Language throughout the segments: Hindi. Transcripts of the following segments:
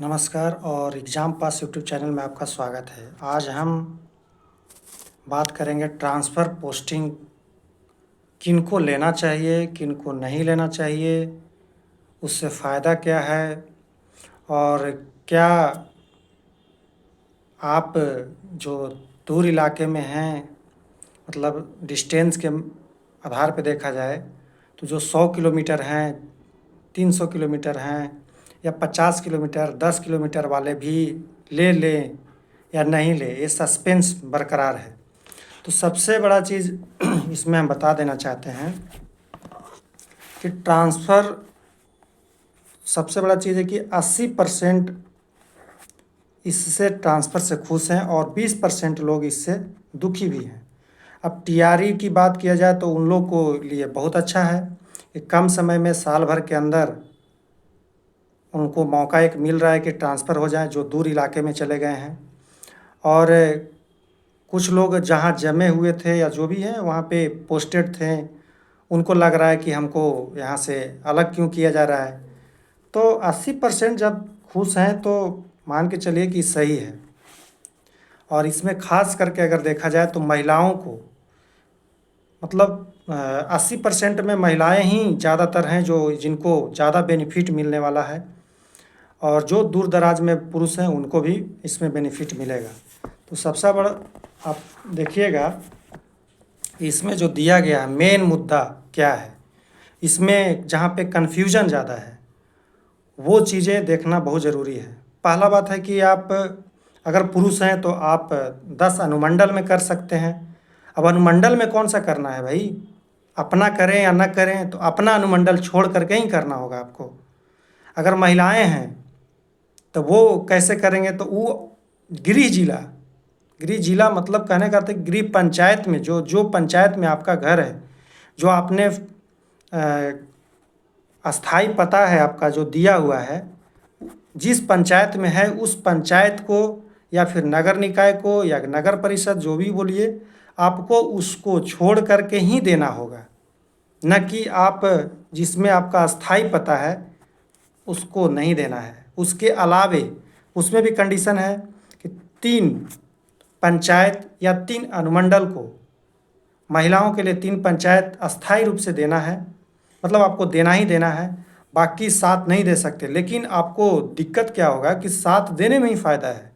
नमस्कार और एग्ज़ाम पास यूट्यूब चैनल में आपका स्वागत है। आज हम बात करेंगे ट्रांसफ़र पोस्टिंग किनको लेना चाहिए, किनको नहीं लेना चाहिए, उससे फ़ायदा क्या है और क्या आप जो दूर इलाके में हैं, मतलब डिस्टेंस के आधार पे देखा जाए तो जो 100 किलोमीटर हैं, 300 किलोमीटर हैं या 50 किलोमीटर, 10 किलोमीटर वाले भी ले लें या नहीं लें, ये सस्पेंस बरकरार है। तो सबसे बड़ा चीज़ इसमें हम बता देना चाहते हैं कि ट्रांसफ़र सबसे बड़ा चीज़ है कि 80% इससे ट्रांसफ़र से खुश हैं और 20% लोग इससे दुखी भी हैं। अब टीआरई की बात किया जाए तो उन लोग को लिए बहुत अच्छा है कि कम समय में साल भर के अंदर उनको मौका एक मिल रहा है कि ट्रांसफ़र हो जाए जो दूर इलाके में चले गए हैं। और कुछ लोग जहाँ जमे हुए थे या जो भी हैं वहाँ पे पोस्टेड थे, उनको लग रहा है कि हमको यहाँ से अलग क्यों किया जा रहा है। तो 80% जब खुश हैं तो मान के चलिए कि सही है। और इसमें ख़ास करके अगर देखा जाए तो महिलाओं को मतलब 80% में महिलाएं ही ज़्यादातर हैं जो जिनको ज़्यादा बेनिफिट मिलने वाला है, और जो दूर दराज में पुरुष हैं उनको भी इसमें बेनिफिट मिलेगा। तो सबसे बड़ा आप देखिएगा इसमें जो दिया गया है मेन मुद्दा क्या है, इसमें जहाँ पे कन्फ्यूजन ज़्यादा है वो चीज़ें देखना बहुत ज़रूरी है। पहला बात है कि आप अगर पुरुष हैं तो आप 10 अनुमंडल में कर सकते हैं। अब अनुमंडल में कौन सा करना है भाई, अपना करें या ना करें तो अपना अनुमंडल छोड़ करके ही करना होगा आपको। अगर महिलाएं हैं तो वो कैसे करेंगे, तो वो गृह जिला मतलब कहने का अर्थ है गृह पंचायत में जो पंचायत में आपका घर है, जो आपने अस्थाई पता है आपका जो दिया हुआ है, जिस पंचायत में है उस पंचायत को या फिर नगर निकाय को या नगर परिषद जो भी बोलिए, आपको उसको छोड़ करके ही देना होगा, न कि आप जिसमें आपका अस्थाई पता है उसको नहीं देना है। उसके अलावे उसमें भी कंडीशन है कि 3 पंचायत या 3 अनुमंडल को, महिलाओं के लिए 3 पंचायत अस्थाई रूप से देना है, मतलब आपको देना ही देना है, बाकी 7 नहीं दे सकते। लेकिन आपको दिक्कत क्या होगा कि 7 देने में ही फ़ायदा है।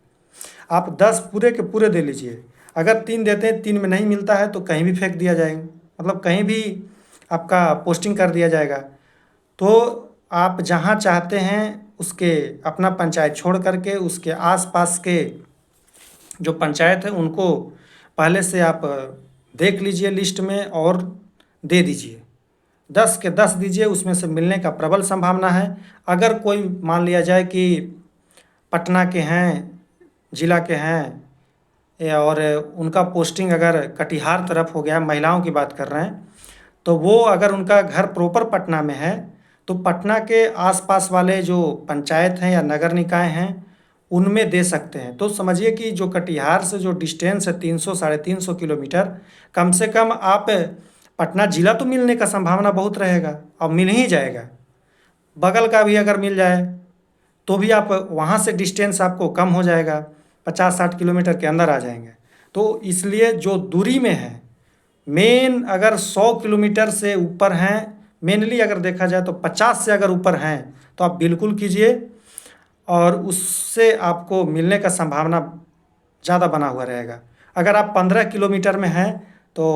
आप 10 पूरे के पूरे दे लीजिए, अगर 3 देते हैं 3 में नहीं मिलता है तो कहीं भी फेंक दिया जाएगा, मतलब कहीं भी आपका पोस्टिंग कर दिया जाएगा। तो आप जहाँ चाहते हैं उसके अपना पंचायत छोड़ करके उसके आसपास के जो पंचायत है उनको पहले से आप देख लीजिए लिस्ट में और दे दीजिए। 10 के 10 दीजिए, उसमें से मिलने का प्रबल संभावना है। अगर कोई मान लिया जाए कि पटना के हैं, जिला के हैं और उनका पोस्टिंग अगर कटिहार तरफ हो गया, महिलाओं की बात कर रहे हैं, तो वो अगर उनका घर प्रॉपर पटना में है तो पटना के आसपास वाले जो पंचायत हैं या नगर निकाय हैं उनमें दे सकते हैं। तो समझिए कि जो कटिहार से जो डिस्टेंस है 300 साढ़े 300 किलोमीटर, कम से कम आप पटना जिला तो मिलने का संभावना बहुत रहेगा और मिल ही जाएगा। बगल का भी अगर मिल जाए तो भी आप वहाँ से डिस्टेंस आपको कम हो जाएगा, 50-60 किलोमीटर के अंदर आ जाएंगे। तो इसलिए जो दूरी में है मेन, अगर 100 किलोमीटर से ऊपर हैं, मेनली अगर देखा जाए तो 50 से अगर ऊपर हैं तो आप बिल्कुल कीजिए, और उससे आपको मिलने का संभावना ज़्यादा बना हुआ रहेगा। अगर आप 15 किलोमीटर में हैं तो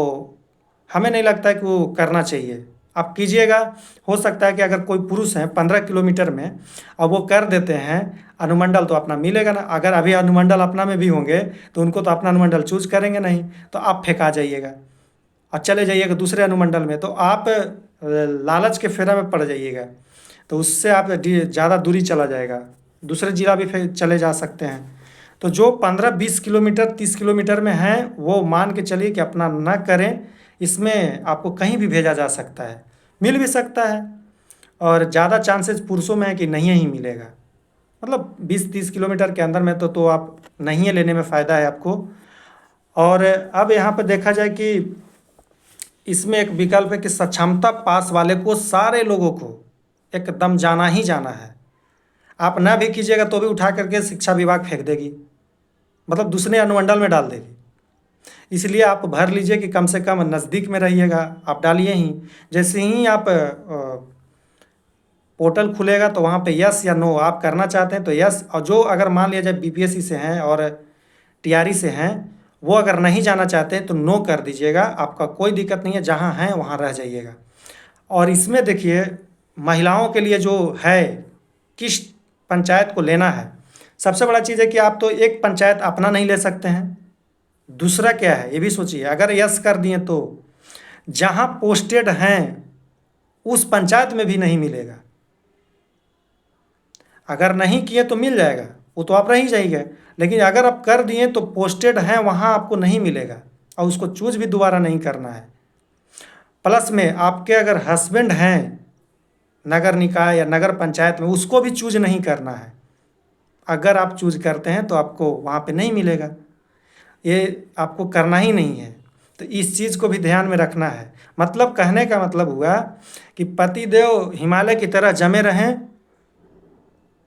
हमें नहीं लगता है कि वो करना चाहिए, आप कीजिएगा। हो सकता है कि अगर कोई पुरुष हैं 15 किलोमीटर में और वो कर देते हैं अनुमंडल तो अपना मिलेगा ना। अगर अभी अनुमंडल अपना में भी होंगे तो उनको तो अपना अनुमंडल चूज करेंगे नहीं, तो आप फेंका जाइएगा और चले जाइएगा दूसरे अनुमंडल में, तो आप लालच के फेरा में पड़ जाइएगा। तो उससे आप ज़्यादा दूरी चला जाएगा, दूसरे जिला भी फिर चले जा सकते हैं। तो जो 15-20 किलोमीटर 30 किलोमीटर में हैं वो मान के चलिए कि अपना ना करें। इसमें आपको कहीं भी भेजा जा सकता है, मिल भी सकता है, और ज़्यादा चांसेस पुरुषों में है कि नहीं ही मिलेगा। मतलब 20-30 किलोमीटर के अंदर में तो आप नहीं लेने में फ़ायदा है आपको। और अब यहाँ पर देखा जाए कि इसमें एक विकल्प है कि सक्षमता पास वाले को, सारे लोगों को एकदम जाना ही जाना है। आप ना भी कीजिएगा तो भी उठा करके शिक्षा विभाग फेंक देगी, मतलब दूसरे अनुमंडल में डाल देगी। इसलिए आप भर लीजिए कि कम से कम नज़दीक में रहिएगा, आप डालिए ही। जैसे ही आप पोर्टल खुलेगा तो वहाँ पे यस या नो आप करना चाहते हैं तो यस, और जो अगर मान लिया जाए बीपीएससी से हैं और टीआरई से हैं, वो अगर नहीं जाना चाहते हैं तो नो कर दीजिएगा, आपका कोई दिक्कत नहीं है, जहाँ हैं वहाँ रह जाइएगा। और इसमें देखिए महिलाओं के लिए जो है किस पंचायत को लेना है, सबसे बड़ा चीज़ है कि आप तो एक पंचायत अपना नहीं ले सकते हैं। दूसरा क्या है ये भी सोचिए, अगर यस कर दिए तो जहाँ पोस्टेड हैं उस पंचायत में भी नहीं मिलेगा, अगर नहीं किए तो मिल जाएगा, वो तो आप रह ही जाइएगा। लेकिन अगर आप कर दिए तो पोस्टेड हैं वहाँ आपको नहीं मिलेगा, और उसको चूज भी दोबारा नहीं करना है। प्लस में आपके अगर हस्बैंड हैं नगर निकाय या नगर पंचायत में, उसको भी चूज नहीं करना है। अगर आप चूज करते हैं तो आपको वहाँ पे नहीं मिलेगा, ये आपको करना ही नहीं है। तो इस चीज़ को भी ध्यान में रखना है। मतलब कहने का मतलब हुआ कि पतिदेव हिमालय की तरह जमे रहें।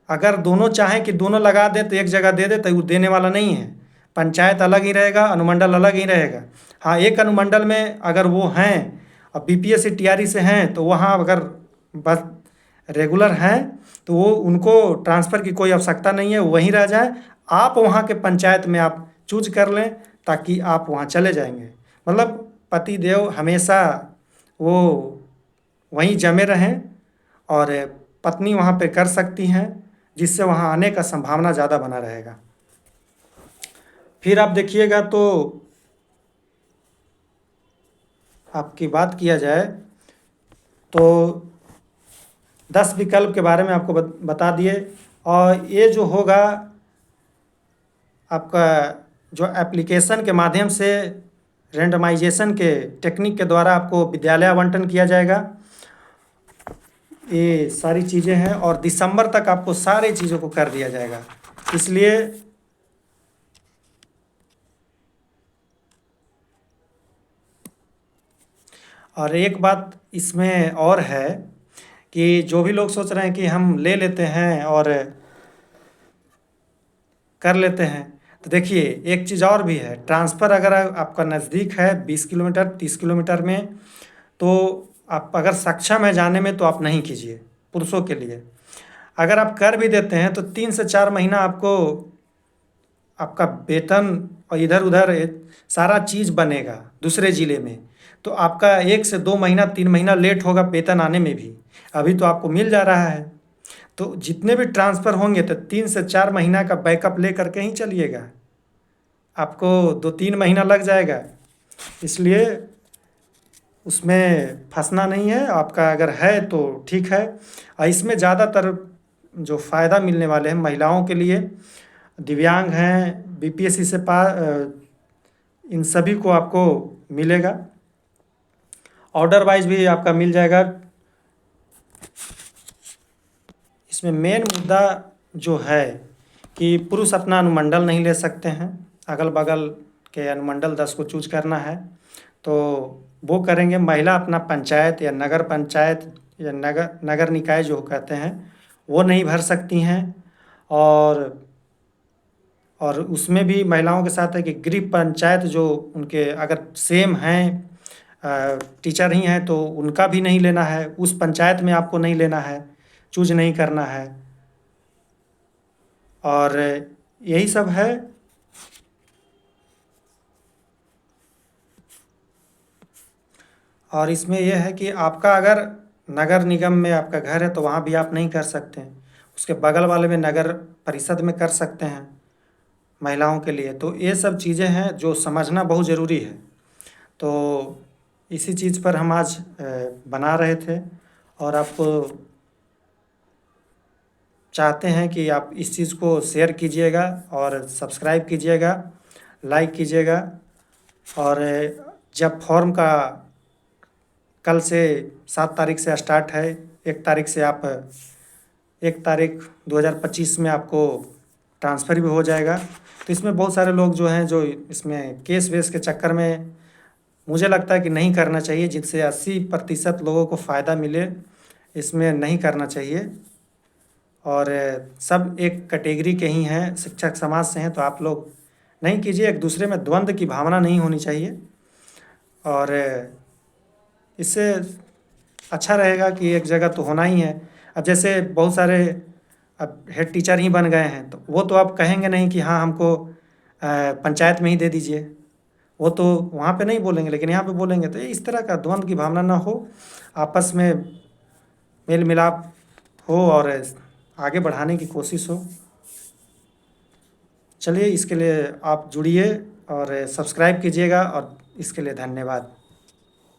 अगर दोनों चाहें कि दोनों लगा दे तो एक जगह दे दे, तो वो देने वाला नहीं है। पंचायत अलग ही रहेगा, अनुमंडल अलग ही रहेगा। हाँ, एक अनुमंडल में अगर वो हैं और बीपीएससी टीआरई से हैं तो वहाँ अगर बस रेगुलर हैं तो वो उनको ट्रांसफ़र की कोई आवश्यकता नहीं है, वहीं रह जाए। आप वहाँ के पंचायत में आप चूज कर लें ताकि आप वहाँ चले जाएंगे। मतलब पति देव हमेशा वो वहीं जमे रहें और पत्नी वहाँ पे कर सकती हैं, जिससे वहाँ आने का संभावना ज़्यादा बना रहेगा। फिर आप देखिएगा तो आपकी बात किया जाए तो 10 विकल्प के बारे में आपको बता दिए। और ये जो होगा आपका जो एप्लीकेशन के माध्यम से रेंडमाइजेशन के टेक्निक के द्वारा आपको विद्यालय आवंटन किया जाएगा। ये सारी चीज़ें हैं और दिसंबर तक आपको सारी चीज़ों को कर दिया जाएगा। इसलिए और एक बात इसमें और है कि जो भी लोग सोच रहे हैं कि हम ले लेते हैं और कर लेते हैं, तो देखिए एक चीज़ और भी है। ट्रांसफ़र अगर आपका नज़दीक है 20 किलोमीटर 30 किलोमीटर में, तो आप अगर सक्षम है जाने में तो आप नहीं कीजिए पुरुषों के लिए। अगर आप कर भी देते हैं तो 3 से 4 महीना आपको आपका वेतन और इधर उधर सारा चीज़ बनेगा दूसरे ज़िले में, तो आपका 1 से 2 महीना 3 महीना लेट होगा वेतन आने में भी। अभी तो आपको मिल जा रहा है, तो जितने भी ट्रांसफ़र होंगे तो 3 से 4 महीना का बैकअप ले करके ही चलिएगा, आपको 2-3 महीना लग जाएगा। इसलिए उसमें फंसना नहीं है। आपका अगर है तो ठीक है। और इसमें ज़्यादातर जो फ़ायदा मिलने वाले हैं महिलाओं के लिए, दिव्यांग हैं, बीपीएससी से इन सभी को आपको मिलेगा। ऑर्डर वाइज भी आपका मिल जाएगा। इसमें मेन मुद्दा जो है कि पुरुष अपना अनुमंडल नहीं ले सकते हैं, अगल बगल के अनुमंडल 10 को चूज करना है तो वो करेंगे। महिला अपना पंचायत या नगर पंचायत या नगर निकाय जो कहते हैं वो नहीं भर सकती हैं। और उसमें भी महिलाओं के साथ है कि गृह पंचायत जो उनके अगर सेम हैं, टीचर ही हैं, तो उनका भी नहीं लेना है, उस पंचायत में आपको नहीं लेना है, चूज नहीं करना है। और यही सब है। और इसमें यह है कि आपका अगर नगर निगम में आपका घर है तो वहाँ भी आप नहीं कर सकते हैं, उसके बगल वाले में नगर परिषद में कर सकते हैं महिलाओं के लिए। तो ये सब चीज़ें हैं जो समझना बहुत ज़रूरी है। तो इसी चीज़ पर हम आज बना रहे थे और आपको चाहते हैं कि आप इस चीज़ को शेयर कीजिएगा और सब्सक्राइब कीजिएगा, लाइक कीजिएगा। और जब फॉर्म का कल से 7 तारीख से स्टार्ट है, 1 तारीख से आप 1 तारीख 2025 में आपको ट्रांसफ़र भी हो जाएगा। तो इसमें बहुत सारे लोग जो हैं जो इसमें केस वेस के चक्कर में, मुझे लगता है कि नहीं करना चाहिए, जिससे 80% लोगों को फ़ायदा मिले, इसमें नहीं करना चाहिए। और सब एक कैटेगरी के ही हैं, शिक्षक समाज से हैं, तो आप लोग नहीं कीजिए। एक दूसरे में द्वंद्व की भावना नहीं होनी चाहिए और इससे अच्छा रहेगा कि एक जगह तो होना ही है। अब जैसे बहुत सारे अब हेड टीचर ही बन गए हैं, तो वो तो आप कहेंगे नहीं कि हाँ हमको पंचायत में ही दे दीजिए, वो तो वहाँ पे नहीं बोलेंगे, लेकिन यहाँ पे बोलेंगे। तो इस तरह का द्वंद्व की भावना ना हो, आपस में मेल मिलाप हो और आगे बढ़ाने की कोशिश हो। चलिए, इसके लिए आप जुड़िए और सब्सक्राइब कीजिएगा, और इसके लिए धन्यवाद।